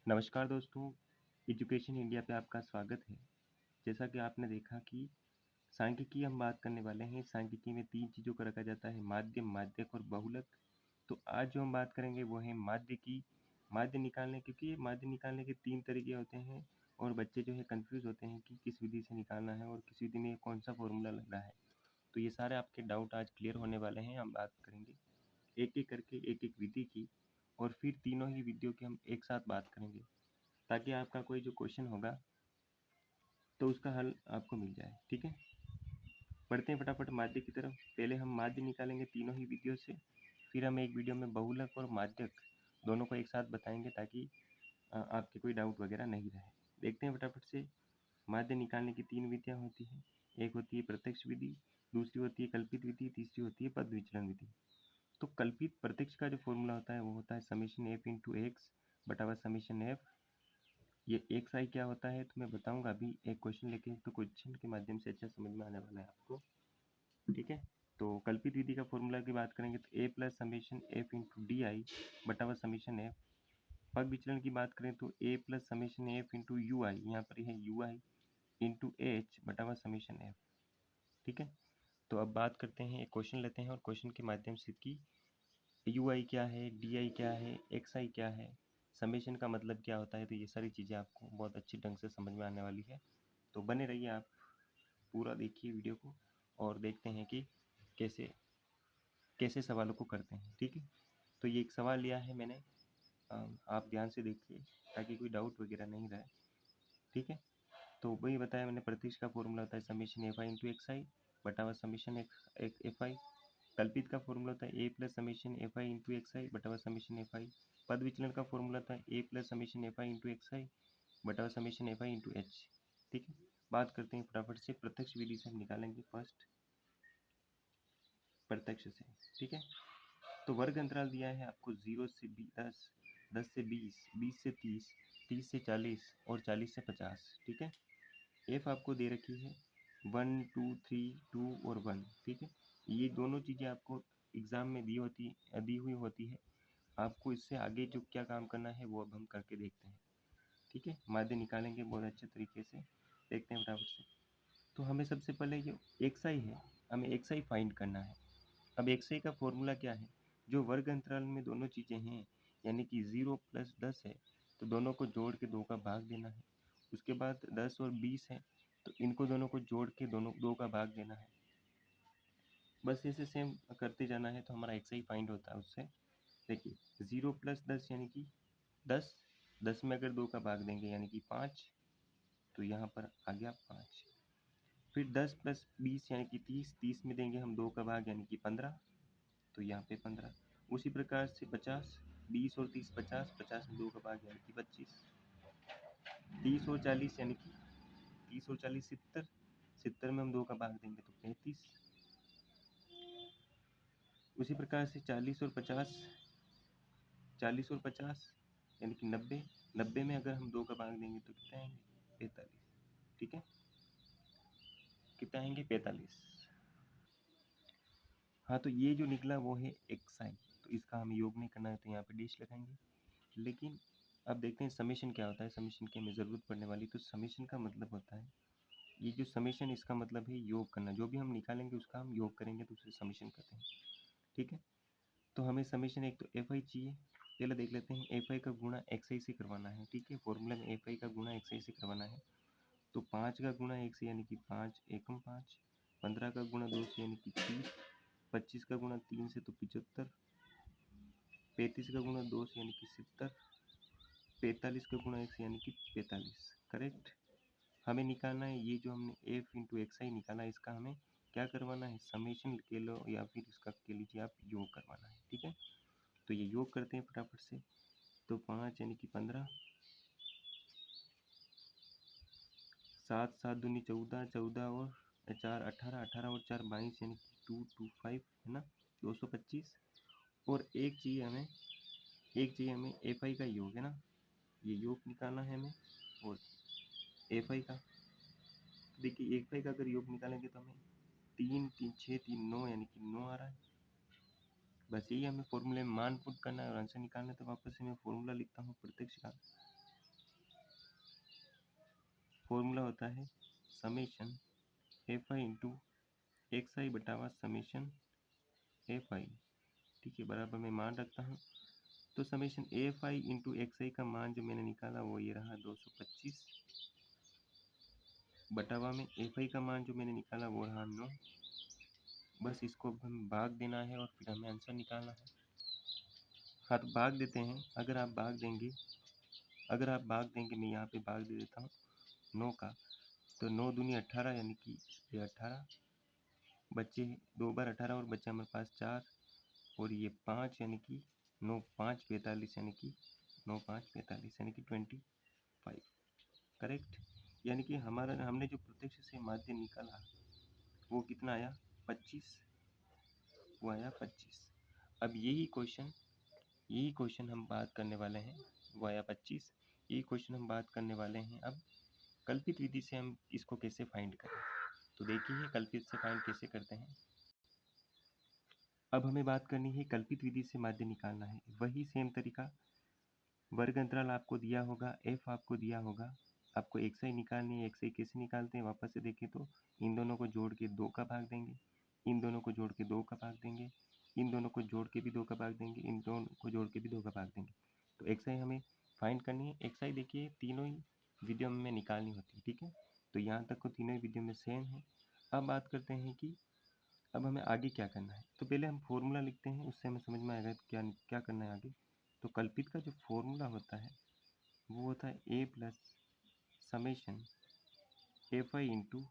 नमस्कार दोस्तों, education India पे आपका स्वागत है। जैसा कि आपने देखा कि सांख्यिकी हम बात करने वाले हैं। सांख्यिकी में 3 चीज़ों को रखा जाता है, माध्य, माध्यक और बहुलक। तो आज जो हम बात करेंगे वो है माध्य की। माध्य निकालने, क्योंकि ये माध्य निकालने के 3 तरीके होते हैं और बच्चे जो है कन्फ्यूज़ होते हैं कि किस विधि से निकालना है और किस विधि में कौन सा फ़ॉर्मूला लग रहा है। तो ये सारे आपके डाउट आज क्लियर होने वाले हैं। हम बात करेंगे एक-एक करके एक-एक विधि की और फिर तीनों ही विधियों की हम एक साथ बात करेंगे, ताकि आपका कोई जो क्वेश्चन होगा तो उसका हल आपको मिल जाए। ठीक है, बढ़ते हैं फटाफट माध्य की तरफ। पहले हम माध्य निकालेंगे तीनों ही विधियों से, फिर हम एक वीडियो में बहुलक और माध्यक दोनों को एक साथ बताएंगे, ताकि आपके कोई डाउट वगैरह नहीं रहे। देखते हैं फटाफट से। माध्य निकालने की 3 विधियाँ होती हैं। एक होती है प्रत्यक्ष विधि, दूसरी होती है कल्पित विधि, तीसरी होती है पद विचलन विधि। तो कल्पित प्रत्यक्ष का जो फॉर्मूला होता है वो होता है समेशन एफ इंटू एक्स बटा समेशन एफ। ये एक्स आई क्या होता है तो मैं बताऊंगा अभी एक क्वेश्चन लेके, तो क्वेश्चन के माध्यम से अच्छा समझ में आने वाला है आपको। ठीक है, तो कल्पित विधि का फॉर्मूला की बात करेंगे तो A plus summation F into D I बटा समेशन एफ। पग विचलन की बात करें तो A plus summation F into U I, यहाँ पर है यू आई इंटू एच बटा समेशन एफ। ठीक है, तो अब बात करते हैं, एक क्वेश्चन लेते हैं और क्वेश्चन के माध्यम से कि यू आई क्या है, डी आई क्या है, एक्स आई क्या है, समेशन का मतलब क्या होता है। तो ये सारी चीज़ें आपको बहुत अच्छी ढंग से समझ में आने वाली है। तो बने रहिए आप, पूरा देखिए वीडियो को और देखते हैं कि कैसे कैसे सवालों को करते हैं। ठीक है, तो ये एक सवाल लिया है मैंने, आप ध्यान से देखिए ताकि कोई डाउट वगैरह नहीं रहे। ठीक है, तो वही बताया मैंने, प्रत्यक्ष का फॉर्मूला होता है summation F I into X I बटा समेशन एफ आई। कल्पित का फॉर्मूला होता है A plus summation F I into X I बटा समेशन एफ आई। पद विचलन का फॉर्मूला होता है A plus summation F I into X I बटा summation F I into H. ठीक है, बात करते हैं फटाफट से। प्रत्यक्ष विधि से हम निकालेंगे फर्स्ट, प्रत्यक्ष से। ठीक है, तो वर्ग अंतराल दिया है आपको 0 से 10, 10 से 20, 20 से 30, 30 से 40 और 40 से 50। ठीक है, एफ आपको दे रखी है 1 2 3 2 और 1। ठीक है, ये दोनों चीज़ें आपको एग्ज़ाम में दी हुई होती है। आपको इससे आगे जो क्या काम करना है वो अब हम करके देखते हैं। ठीक है, माध्य निकालेंगे बहुत अच्छे तरीके से, देखते हैं फटाफट से। तो हमें सबसे पहले जो एक्स आई है, हमें एक्स आई फाइंड करना है। अब एक्स आई का फॉर्मूला क्या है, जो वर्ग अंतराल में दोनों चीज़ें हैं, यानी कि 0 प्लस 10 है तो दोनों को जोड़ के 2 का भाग देना है। उसके बाद 10 और 20 है तो इनको दोनों को जोड़ के दोनों 2 का भाग देना है। बस ऐसे सेम करते जाना है तो हमारा एक्स आई फाइंड होता है उससे। देखिए 0 प्लस 10 यानी कि 10, 10 में अगर 2 का भाग देंगे यानी कि 5, तो यहाँ पर आ गया 5। फिर 10 प्लस 20 यानी कि 30, 30 में देंगे हम 2 का भाग यानी कि 15, तो यहाँ पे 15। उसी प्रकार से 50, 20 और 30 50, 50 में 2 का भाग यानी कि 25, 30 और 40 यानी कि 30 और 40 70, 70 में हम 2 का भाग देंगे तो 35। उसी प्रकार से 40 और 50, 40 और 50 यानी कि 90, 90 में अगर हम 2 का भाग देंगे तो कितना आएंगे 45। ठीक है, कितना आएंगे 45। हाँ, तो ये जो निकला वो है एक्स आई, तो इसका हमें योग नहीं करना है तो यहाँ पे डैश लगाएंगे। लेकिन अब देखते हैं समेशन क्या होता है। समेशन की हमें ज़रूरत पड़ने वाली, तो समेशन का मतलब होता है, ये जो समेशन इसका मतलब है योग करना। जो भी हम निकालेंगे उसका हम योग करेंगे तो उसे समेशन कहते हैं। ठीक है, तो हमें समेशन एक तो एफ आई चाहिए। पहले देख लेते हैं, एफ आई का गुणा एक्स आई से करवाना है। ठीक है, फॉर्मूला में एफ आई का गुणा एक्स आई से करवाना है। तो 5 का गुणा 1 से यानी कि 5 एकम 5, 15 का गुणा 2 से यानी कि 30, 25 का गुणा 3 से तो 75, 35 का गुणा 2 से यानी कि 70, 45 का गुणा 1 से यानी कि 45। करेक्ट, हमें निकालना है ये जो हमने एफ इंटू एक्स आई निकाला, इसका हमें क्या करवाना है, समेशन के लो या फिर इसका कह लीजिए आप योग करवाना है। ठीक है, तो ये योग करते हैं फटाफट से। तो 5 यानी कि 15, 7 7 दूनी 14, 14 और 4 18, 18 और 4 22 यानी कि 225 है ना, 225। और एक चाहिए हमें एफ आई का योग है ना, ये योग निकालना है हमें। और एफ आई का, तो देखिए एफ आई का अगर योग निकालेंगे तो हमें 3 3 6 3 9 यानी कि 9 आ रहा है। बस यही हमें फॉर्मूले में मान पुट करना है और आंसर निकालना है। तो वापस से मैं फॉर्मूला लिखता हूँ प्रत्यक्ष का। फॉर्मूला होता है summation F I into X I बटावा समेशन एफ आई, ठीक है, बराबर मैं मान रखता हूँ। तो summation F I into X I का मान जो मैंने निकाला वो ये रहा 225, बटावा में एफ आई का मान जो मैंने निकाला वो रहा 9। बस इसको हमें भाग देना है और फिर हमें आंसर निकालना है। हाँ, तो भाग देते हैं। अगर आप भाग देंगे मैं यहाँ पे भाग दे देता हूँ 9 का, तो 9 दूनी 18, यानी कि ये 18 बच्चे 2 बार 18 और बच्चा हमारे पास 4 और ये 5, यानी कि 9 5 45, यानी कि 9 5 45, यानी कि 25, करेक्ट। यानी कि हमने जो प्रत्यक्ष से माध्य निकाला वो कितना आया 25, वो आया 25। अब यही क्वेश्चन हम बात करने वाले हैं, वो आया 25। यही क्वेश्चन हम बात करने वाले हैं अब कल्पित विधि से हम इसको कैसे फाइंड करें। तो देखिए कल्पित से फाइंड कैसे करते हैं। अब हमें बात करनी है कल्पित विधि से माध्य निकालना है। वही सेम तरीका, वर्ग अंतराल आपको दिया होगा, एफ आपको दिया होगा, आपको एक्स आई निकालनी है। एक्स आई कैसे निकालते हैं वापस से देखें तो इन दोनों को जोड़ के 2 का भाग देंगे, इन दोनों को जोड़ के 2 का भाग देंगे, इन दोनों को जोड़ के भी 2 का भाग देंगे, इन दोनों को जोड़ के भी 2 का भाग देंगे। तो एक्स आई हमें फाइंड करनी है। एक्स आई देखिए तीनों ही विधियों में निकालनी होती है, ठीक है। तो यहाँ तक को तीनों ही विधियों में सेम है। अब बात करते हैं कि अब हमें आगे क्या करना है। तो पहले हम फॉर्मूला लिखते हैं, उससे हमें समझ में आएगा क्या क्या करना है आगे। तो कल्पित का जो फॉर्मूला होता है वो होता है A plus summation F I into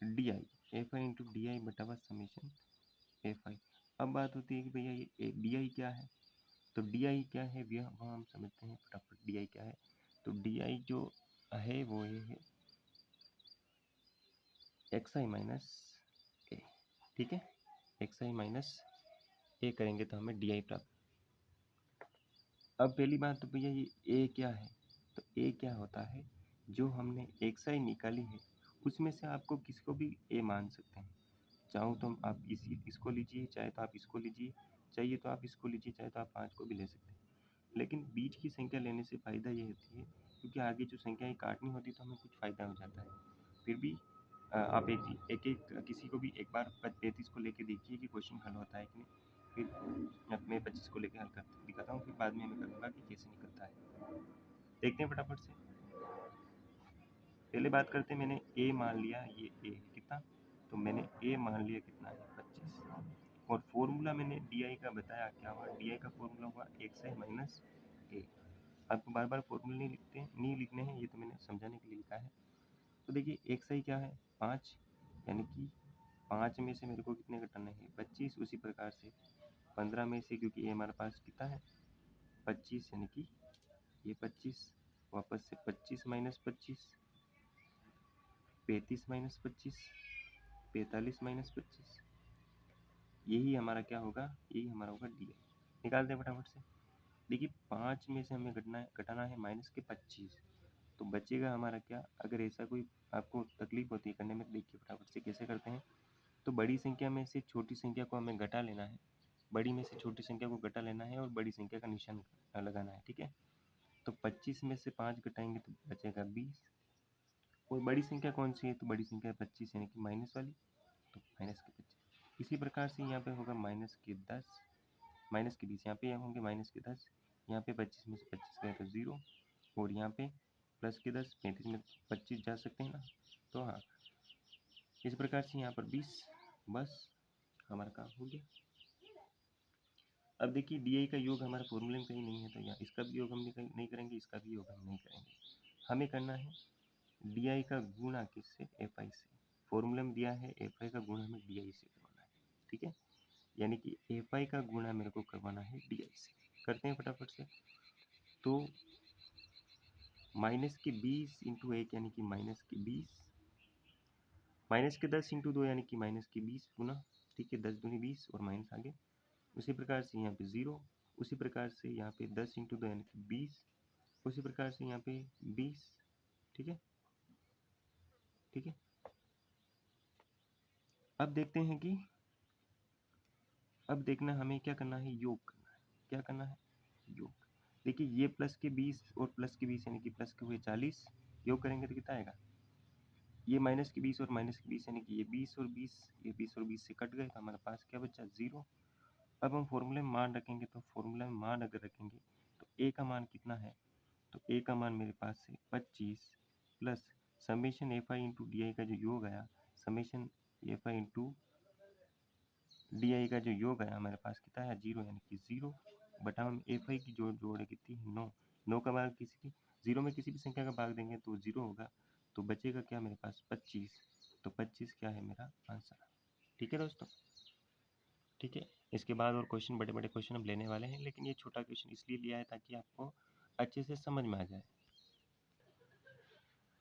D I, F I into D I बटा समेशन एफ आई। अब बात होती है कि भैया ये डी आई क्या है। तो डी आई क्या है भैया वो हम समझते हैं फटाफट। डी आई क्या है, तो डी आई जो है वो ये है एक्स आई माइनस ए, ठीक है। एक्स आई माइनस ए करेंगे तो हमें डी आई प्राप्त। अब पहली बात तो भैया ये ए क्या है। तो ए क्या होता है, जो हमने एक्स आई निकाली है उसमें से आपको किसको भी ए मान सकते हैं। चाहो तो आप इसको लीजिए, चाहे तो आप इसको लीजिए, चाहिए तो आप इसको लीजिए, चाहे तो आप 5 को भी ले सकते हैं। लेकिन बीच की संख्या लेने से फ़ायदा ये होती है क्योंकि आगे जो संख्याएं काटनी होती है तो हमें कुछ फ़ायदा हो जाता है। फिर भी आप एक किसी को भी एक बार 35 को लेके देखिए कि क्वेश्चन हल होता है कि नहीं। फिर अब मैं 25 को लेके हल कर दिखाता हूँ, फिर बाद में मैं करूँगा कि कैसे निकलता है। देखते हैं फटाफट से। पहले बात करते हैं, मैंने ए मान लिया, ये ए कितना, तो मैंने ए मान लिया कितना है 25। और फॉर्मूला मैंने डी आई का बताया क्या हुआ। डी आई का फॉर्मूला हुआ एक्स आई माइनस ए। आपको बार बार फॉर्मूले नहीं लिखने हैं, ये तो मैंने समझाने के लिए लिखा है। तो देखिए एक्स आई क्या है 5, यानी कि 5 में से मेरे को कितने घटाने हैं 25। उसी प्रकार से 15 में से, क्योंकि ए हमारे पास कितना है 25, यानी कि ये 25, वापस से 25 माइनस 25, 35 माइनस 25, 45 माइनस 25, यही हमारा क्या होगा, यही हमारा होगा डी आई। निकालते हैं फटाफट से। देखिए 5 में से हमें घटाना है माइनस के 25, तो बचेगा हमारा क्या। अगर ऐसा कोई आपको तकलीफ होती है करने में, देखिए फटाफट से कैसे करते हैं। तो बड़ी संख्या में से छोटी संख्या को हमें घटा लेना है, बड़ी में से छोटी संख्या को घटा लेना है और बड़ी संख्या का निशान लगाना है, ठीक है। तो 25 में से 5 घटाएंगे तो बचेगा 20। और बड़ी संख्या कौन सी है, तो बड़ी संख्या 25, यानी कि माइनस वाली, तो माइनस के 25। इसी प्रकार से यहाँ पे होगा माइनस के 10, माइनस के 20, यहाँ पे होंगे माइनस के 10, यहाँ पे 25 में से 25 गए तो 0, और यहाँ पे प्लस के 10, 35 में 25 जा सकते हैं ना, तो हाँ इस प्रकार से यहाँ पर 20। बस हमारा काम हो गया। अब देखिए डी आई का योग हमारे फॉर्मूले में कहीं नहीं है, तो यहाँ इसका भी योग हम नहीं करेंगे, इसका भी योग हम नहीं करेंगे। हमें करना है डी आई का गुणा किससे, एफ आई से। फॉर्मूले में दिया है एफ आई का गुणा हमें डी आई से करवाना है, ठीक है। यानी कि एफ आई का गुणा मेरे को करवाना है डी आई से। करते हैं फटाफट से। तो माइनस के 20 इंटू 1, यानी कि माइनस के 20, माइनस के 10 इंटू 2, यानी कि माइनस के 20 गुना, ठीक है, 10 दूनी 20 और माइनस आगे। उसी प्रकार से यहाँ पे 0, उसी प्रकार से यहाँ पे 10 इंटू 2 यानी कि 20, उसी प्रकार से यहाँ पे 20, ठीक है, ठीक है। अब देखते हैं कि अब देखना हमें क्या करना है, योग करना है। क्या करना है, योग। देखिए ये प्लस के 20 और प्लस के 20 यानी कि प्लस के हुए 40, योग करेंगे तो कितना आएगा, ये माइनस के 20 और माइनस के 20 यानी कि ये 20 और 20, ये 20 और 20 से कट गए तो हमारे पास क्या बचा, 0। अब हम फॉर्मूले में मान रखेंगे, तो फॉर्मूला में मान अगर रखेंगे तो ए का मान कितना है, तो ए का मान मेरे पास है 25 plus summation F I into D आई का जो योग आया, summation F I into D आई का जो योग आया हमारे पास कितना है, 0 यानी कि 0 बटा हम एफ आई की जोड़ है कितनी है, 9। 9 का भाग किसी भी 0 में किसी भी संख्या का भाग देंगे तो 0 होगा, तो बचेगा क्या मेरे पास 25, तो 25 क्या है मेरा आंसर। ठीक है दोस्तों, ठीक है। इसके बाद और क्वेश्चन, बड़े बड़े क्वेश्चन हम लेने वाले हैं, लेकिन ये छोटा क्वेश्चन इसलिए लिया है ताकि आपको अच्छे से समझ में आ जाए।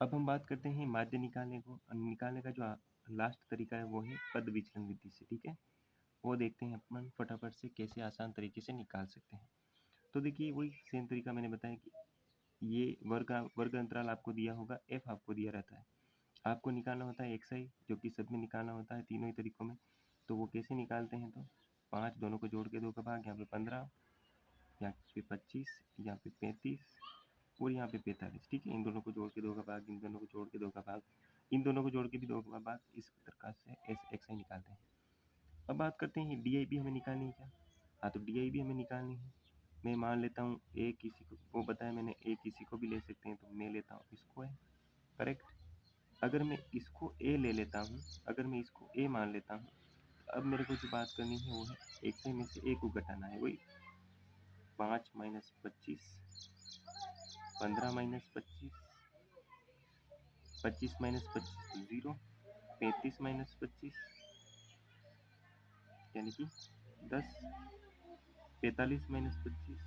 अब हम बात करते हैं माध्य निकालने का जो लास्ट तरीका है वो है पद विचलन विधि से। ठीक है, वो देखते हैं अपन फटाफट से कैसे आसान तरीके से निकाल सकते हैं। तो देखिए वही सेम तरीका मैंने बताया कि ये वर्ग अंतराल आपको दिया होगा, एफ आपको दिया रहता है, आपको निकालना होता है एक्स आई, जो कि सब में निकालना होता है तीनों ही तरीकों में। तो वो कैसे निकालते हैं, तो 5 दोनों को जोड़ के 2 का भाग, यहाँ पे 15, यहाँ पे 25, यहाँ पे 35 और यहाँ पे 45। ठीक है, इन दोनों को जोड़ के 2 का भाग, इन दोनों को जोड़ के 2 का भाग, इन दोनों को जोड़ के भी 2 का भाग, इस प्रकार से एक्स आई निकालते हैं। अब बात करते हैं डी आई भी हमें निकालनी है क्या, हाँ तो डी आई भी हमें निकालनी है। मैं मान लेता हूँ ए किसी को, वो बताया मैंने ए किसी को भी ले सकते हैं, तो मैं लेता हूँ इसको है, करेक्ट। अगर मैं इसको ए ले लेता हूँ, अगर मैं इसको ए मान लेता हूँ, अब मेरे को जो बात करनी है वो है एक से में से ए को घटाना है, वही 5 माइनस 25, 15 माइनस 25, 25 माइनस 25 तो 0, 35 माइनस 25 यानी कि 10, 45 माइनस 25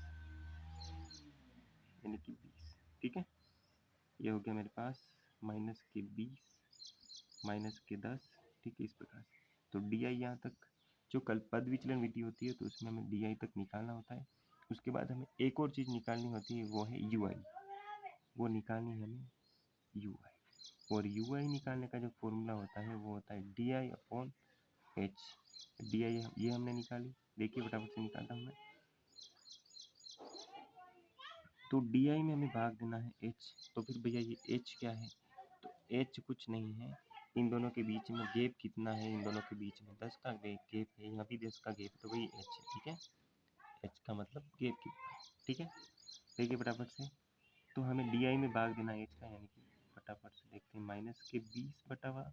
यानी कि 20। ठीक है, ये हो गया मेरे पास माइनस के 20 माइनस के 10। ठीक है, इस प्रकार से तो डी आई यहाँ तक, जो कल पद विचलन विधि होती है तो उसमें हमें डी आई तक निकालना होता है। उसके बाद हमें एक और चीज़ निकालनी होती है, वो है यू आई, वो निकालनी है हमें यू आई। और यू आई निकालने का जो फॉर्मूला होता है वो होता है D I upon H. D I ये हमने निकाली, देखिए फटाफट से निकालता हूँ मैं। तो डी आई में हमें भाग देना है एच, तो फिर भैया ये एच क्या है, तो एच कुछ नहीं है, इन दोनों के बीच में गैप कितना है, इन दोनों के बीच में 10 का गैप है, यहाँ भी 10 का गैप, तो वही एच है। ठीक है, एच का मतलब गैप कितना है। ठीक है, देखिए फटाफट से, तो हमें डी आई में भाग देना है एच का, यानी कि फटाफट से देखते हैं, माइनस के 20 बटा हुआ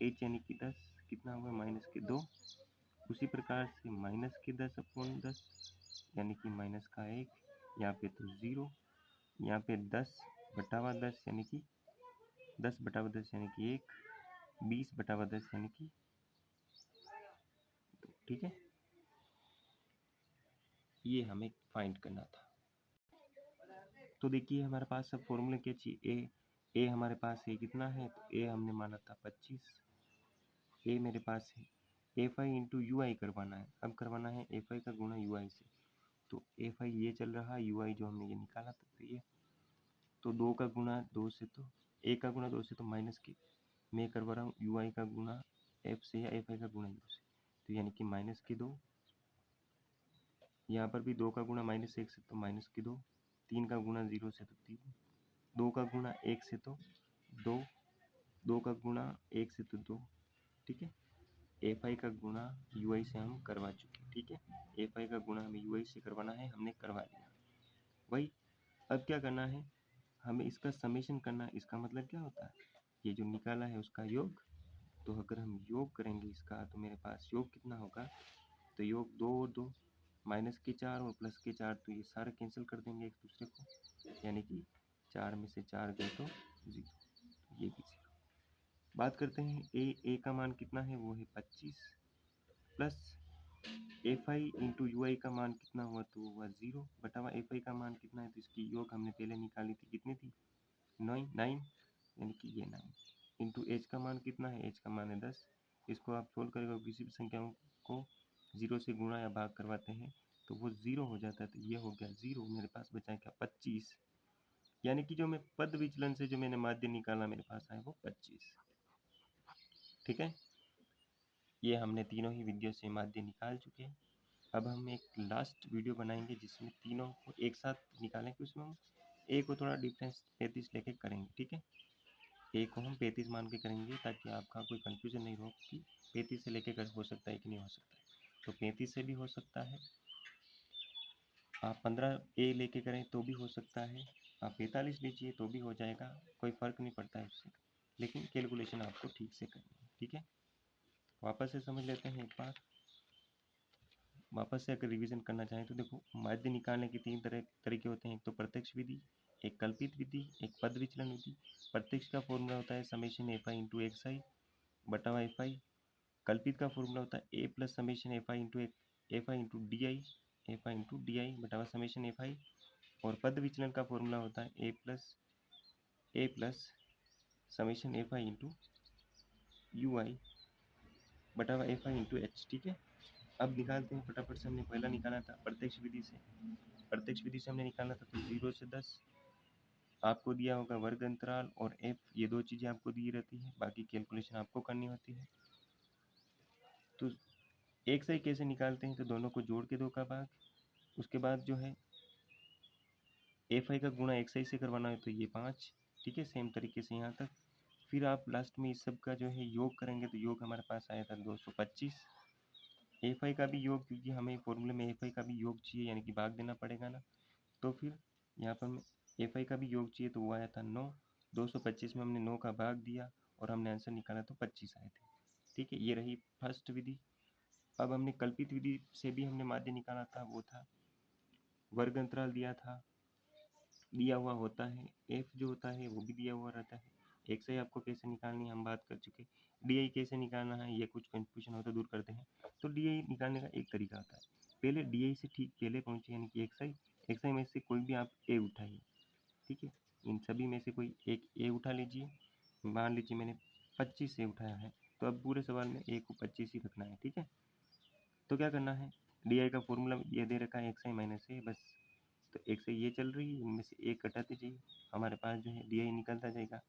एच यानी कि 10 कितना हुआ, माइनस के 2। उसी प्रकार से माइनस के 10 अपॉन 10 यानी कि माइनस का 1, यहाँ पे तो 0, यहाँ पे 10 बटा हुआ 10 यानी कि 10 बटा हुआ 10 यानी कि 1, 20 बटा हुआ 10 यानी कि 2। ठीक है, ये हमें फाइंड करना था। तो देखिए हमारे पास सब फॉर्मूले क्या चाहिए, ए हमारे पास है कितना है, तो ए हमने माना था 25, ए मेरे पास है, एफ आई इंटू यू आई करवाना है, अब करवाना है एफ आई का गुणा यू आई से, तो एफ आई ये चल रहा है, यू आई जो हमने ये निकाला था, तो ये तो 2 का गुणा 2 से, तो ए का गुणा 2 से तो माइनस के, मैं करवा रहा हूँ यू आई का गुणा एफ से या एफ आई का गुणा यू से, तो यानी कि माइनस के 2, यहाँ पर भी 2 का गुणा माइनस 1 से तो माइनस के 2, 3 का गुणा 0 से तो 3, 2 का गुणा 1 से तो 2, 2 का गुणा 1 से तो 2। ठीक है, एफ आई का गुणा यू आई से हम करवा चुके। ठीक है, एफ आई का गुणा हमें यू आई से करवाना है, हमने करवा लिया। वही अब क्या करना है, हमें इसका समेशन करना है। इसका मतलब क्या होता है, ये जो निकाला है उसका योग, तो अगर हम योग करेंगे इसका तो मेरे पास योग कितना होगा, तो योग 2 और 2 माइनस के 4 और प्लस के 4, तो ये सारे कैंसिल कर देंगे एक दूसरे को, यानी कि 4 में से 4 गए तो 0, ये भी 0। बात करते हैं ए का मान कितना है, वो है 25 plus F I into U I का मान कितना हुआ, तो वो हुआ 0 बटा हुआ एफ आई का मान कितना है, तो इसकी योग हमने पहले निकाली थी, कितनी थी 9 यानी कि ये 9 इंटू एच का मान कितना है, एच का मान है 10। इसको आप सोल्व करेगा, किसी भी संख्याओं को 0 से गुणा या भाग करवाते हैं तो वो 0 हो जाता है, तो ये हो गया 0, मेरे पास बचा क्या 25, यानी कि जो मैं पद विचलन से जो मैंने माध्य निकाला मेरे पास आया वो 25। ठीक है, ये हमने तीनों ही विधियों से माध्य निकाल चुके हैं। अब हम एक लास्ट वीडियो बनाएंगे जिसमें तीनों को एक साथ निकालेंगे, उसमें हम ए को थोड़ा डिफरेंस 35 लेके करेंगे, ठीक है। ए को हम 35 मान के करेंगे ताकि आपका कोई कंफ्यूजन नहीं हो कि 35 से लेके कर हो सकता है कि नहीं हो सकता है। तो 35 से भी हो सकता है, आप 15 ए लेके करें तो भी हो सकता है, आप 45 लीजिए तो भी हो जाएगा, कोई फ़र्क नहीं पड़ता है उससे, लेकिन कैलकुलेशन आपको ठीक से करनी है, ठीक है। वापस से समझ लेते हैं एक बार। वापस से अगर रिवीजन करना चाहें तो देखो, माध्य निकालने के तीन तरीके होते हैं। एक तो प्रत्यक्ष विधि, एक कल्पित विधि, एक पद विचलन विधि। प्रत्यक्ष का फॉर्मूला होता है summation F I into X I बटा एफ आई। कल्पित का फॉर्मूला होता है A plus summation F I into D I, F I into D I बटा समेशन एफ आई। और पद विचलन का फॉर्मूला होता है A plus summation F I into U I बटा एफ आई इंटू एच, ठीक है। अब निकालते हैं फटाफट से। हमने पहला निकाला था प्रत्यक्ष विधि से, हमने निकाला था तो 0 से 10 आपको दिया होगा वर्ग अंतराल और एफ, ये दो चीज़ें आपको दी रहती है, बाकी कैलकुलेशन आपको करनी होती है। तो एक से कैसे निकालते हैं, तो दोनों को जोड़ के 2 का भाग, उसके बाद जो है एफ आई का गुणा एक से करवाना है तो ये 5, ठीक है। सेम तरीके से यहाँ तक। फिर आप लास्ट में इस सब का जो है योग करेंगे तो योग हमारे पास आया था 225। एफ आई का भी योग, क्योंकि हमें फॉर्मूले में एफ आई का भी योग चाहिए, यानी कि भाग देना पड़ेगा ना, तो फिर यहाँ पर एफ आई का भी योग चाहिए तो वो आया था 9। 225 में हमने 9 का भाग दिया और हमने आंसर निकाला तो 25 आए थे, ठीक है। ये रही फर्स्ट विधि। अब हमने कल्पित विधि से भी हमने माध्य निकाला था, वो था वर्ग अंतराल दिया हुआ होता है, एफ जो होता है वो भी दिया हुआ रहता है। एक से आपको कैसे निकालनी है हम बात कर चुके। डी आई कैसे निकालना है, ये कुछ कंफ्यूजन हो तो दूर करते हैं। तो डी आई निकालने का एक तरीका होता है, पहले डी आई से ठीक पहले पहुंचे, यानी कि एक्स आई में से कोई भी आप ए उठाइए, ठीक है। इन सभी में से कोई एक ए उठा लीजिए। मान लीजिए मैंने 25 से उठाया है, तो अब पूरे सवाल में ए को 25 ही रखना है, ठीक है। तो क्या करना है, डी आई का फॉर्मूला ये दे रखा है एक्स आई माइनस ए, बस। तो एक से ये चल रही है, इनमें से एक घटाते जाइए, हमारे पास जो है डी आई निकलता जाएगा।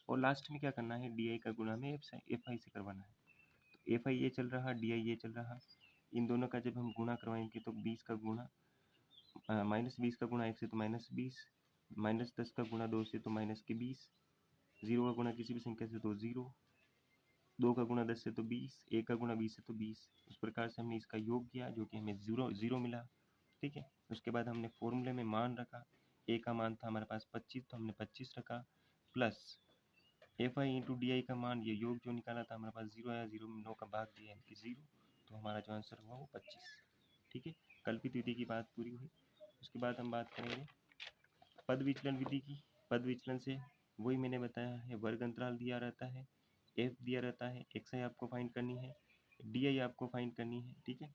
और लास्ट में क्या करना है, डी आई का गुणा में एफ आई से करवाना है। तो एफ आई ये चल रहा, डी आई ये चल रहा, इन दोनों का जब हम गुणा करवाएंगे तो 20 का गुणा -20 का गुणा 1 से तो -20, -10 का गुणा 2 से तो -20, 0 का गुणा किसी भी संख्या से तो 0, 2 का गुणा 10 से तो 20, 1 का गुणा 20 से तो 20। इस प्रकार से हमने इसका योग किया जो कि हमें 0 मिला, ठीक है। उसके बाद हमने फॉर्मूले में मान रखा, ए का मान था हमारे पास 25, तो हमने 25 रखा, plus F I into D आई का मान, ये योग जो निकाला था हमारे पास 0 आया, 0 में 9 का भाग दिया यानी कि 0, तो हमारा जो आंसर हुआ वो 25, ठीक है। कल्पित विधि की बात पूरी हुई। उसके बाद हम बात करेंगे पद विचलन विधि की। पद विचलन से वही मैंने बताया है, वर्ग अंतराल दिया रहता है, एफ दिया रहता है, एक्स आई आपको फाइंड करनी है, डी आई आपको फाइंड करनी है, ठीक है।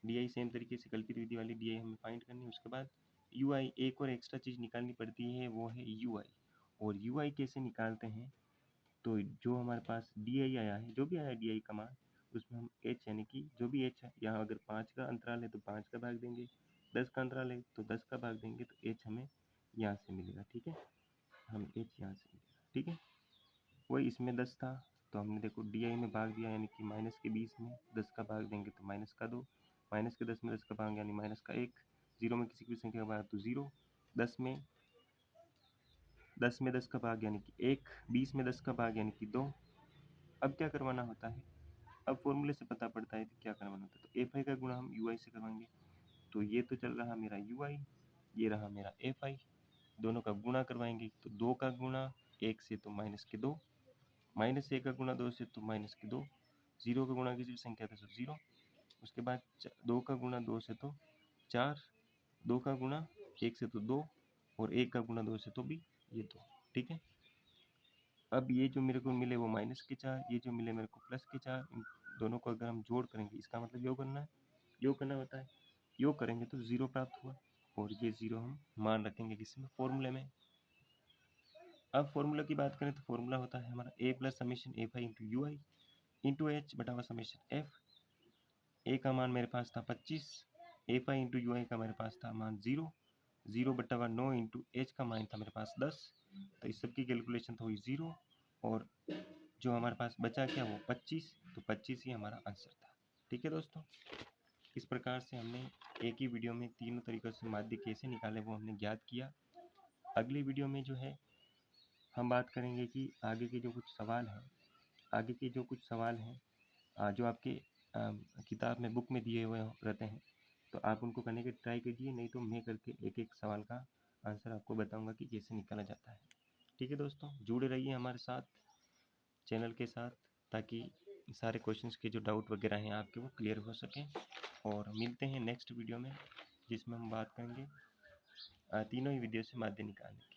डी आई सेम तरीके से कल्पित विधि वाली डी आई हमें फाइंड करनी है। उसके बाद यू आई, एक और एक्स्ट्रा चीज़ निकालनी पड़ती है, वो है यू आई। और यू आई कैसे निकालते हैं, तो जो हमारे पास डी आई आया है, जो भी आया डी आई का मान, उसमें हम एच, यानी कि जो भी एच है, यहाँ अगर 5 का अंतराल है तो 5 का भाग देंगे, 10 का अंतराल है तो 10 का भाग देंगे, तो एच हमें यहाँ से मिलेगा, ठीक है। हम एच यहाँ से मिलेगा, ठीक है। वही इसमें 10 था, तो हमने देखो डी आई में भाग दिया, यानी कि माइनस के 20 में 10 का भाग देंगे तो माइनस का 2, माइनस के 10 में 10 का भाग यानी माइनस का 1, 0 में किसी भी संख्या का भाग तो 0, 10 में 10 का भाग यानी कि 1, 20 में 10 का भाग यानी कि 2। अब क्या करवाना होता है, अब फॉर्मूले से पता पड़ता है कि क्या करवाना होता है। तो एफ आई का गुणा हम यू आई से करवाएंगे, तो ये तो चल रहा मेरा यू आई, ये रहा मेरा एफ आई, दोनों का गुणा करवाएंगे तो 2 का गुणा 1 से तो माइनस के 2, माइनस 1 का गुणा 2 से तो माइनस के 2, 0 का गुणा किसी भी संख्या से तो 0। उसके बाद 2 का गुणा 2 से तो 4, 2 का गुणा 1 से तो 2, और 1 का गुणा 2 से तो भी ये 2, ठीक है। अब ये जो मेरे को मिले वो माइनस के 4, ये जो मिले मेरे को प्लस के 4, इन दोनों को अगर हम जोड़ करेंगे, इसका मतलब योग करना है, योग करना होता है, योग करेंगे तो 0 प्राप्त हुआ, और ये 0 हम मान रखेंगे किसमें, फॉर्मूले में। अब फॉर्मूला की बात करें तो फॉर्मूला होता है हमारा A plus summation F I into U I into H बटा समेशन एफ। ए का मान मेरे पास था 25, F I into U I का मेरे पास था मान 0, 0/9 इंटू एच का मान था मेरे पास 10, तो इस सब की कैलकुलेशन तो हुई 0, और जो हमारे पास बचा क्या वो 25, तो 25 ही हमारा आंसर था, ठीक है दोस्तों। इस प्रकार से हमने एक ही वीडियो में तीनों तरीक़ों से माध्य कैसे निकालें वो हमने ज्ञात किया। अगली वीडियो में जो है हम बात करेंगे कि आगे के जो कुछ सवाल हैं जो आपके किताब में बुक में दिए हुए रहते हैं, तो आप उनको करने की ट्राई कीजिए, नहीं तो मैं करके एक एक सवाल का आंसर आपको बताऊंगा कि कैसे निकाला जाता है। ठीक है दोस्तों, जुड़े रहिए हमारे साथ चैनल के साथ, ताकि सारे क्वेश्चंस के जो डाउट वगैरह हैं आपके वो क्लियर हो सकें। और मिलते हैं नेक्स्ट वीडियो में, जिसमें हम बात करेंगे तीनों ही वीडियो से माध्य निकालने की।